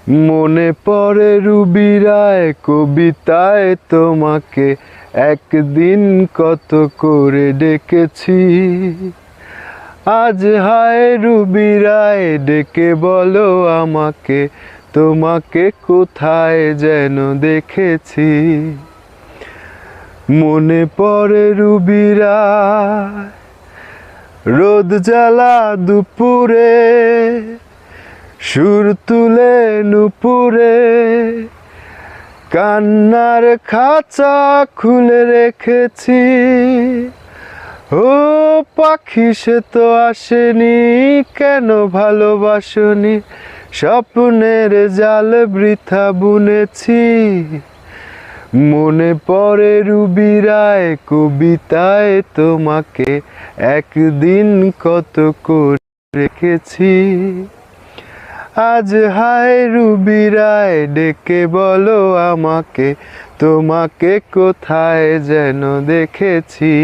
মনে পড়ে রুবি রায় কবিতায় তোমাকে একদিন কত করে ডেকেছি। আজ হায় রুবি রায় ডেকে বলো আমাকে, তোমাকে কোথায় যেন দেখেছি। মনে পড়ে রুবি রায় রোদ জ্বালা দুপুরে, সুর তুলে নুপুরে, কান্নার খাঁচা খুলে রেখেছি। ও পাখি সে তো আসেনি, কেন ভালোবাসনি, স্বপ্নের জাল বৃথা বুনেছি। মনে পড়ে রুবি রায় কবিতায় তোমাকে একদিন কত করে রেখেছি। আজ হায় রুবি রায় ডেকে বলো আমাকে, তোমাকে কোথায় যেন দেখেছি।